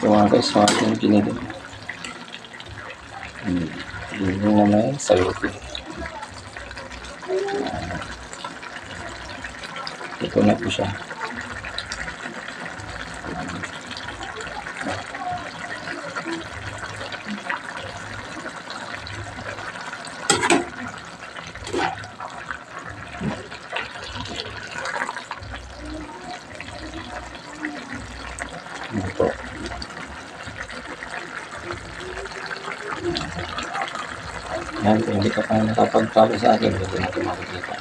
So mga guys, so ating pinili. Yun na may sayuti. Ito na po siya. Ito. Yan, kung hindi ka pa nakapag-follow sa akin, hindi natin makikita.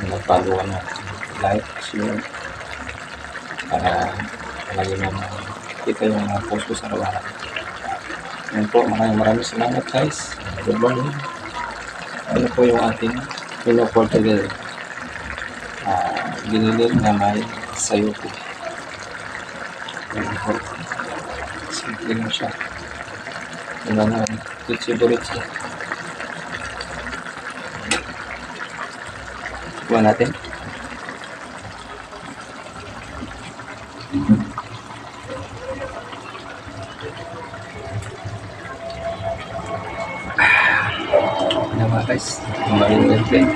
Nag-follow na. Like, share. Para lagi na kita yung mga post ko sa araw-araw. Yan po, maraming salamat guys. Good morning. Ano po yung ating menu for today? Binili na may sayuti. Yan po. Simple lang siya. Yung mga kitsi-buritsi. Buwan natin. Nama guys, kembali lagi.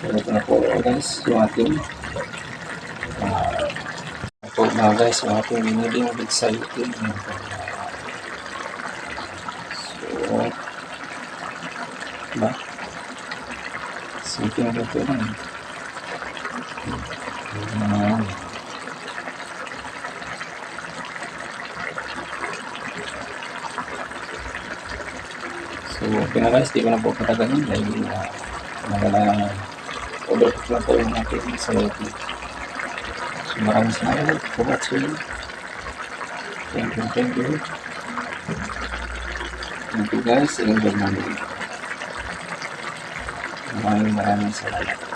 Ito na po guys, yung ating ito na guys, yung ating biniling big sayuti. So, ba? Simple na ito lang. So, okay na guys, di ko na po patagalan dahil order ko lang po yung ating sayuti. So, maraming salamat for watching. Thank you. Thank you guys, and good morning. Maraming salamat.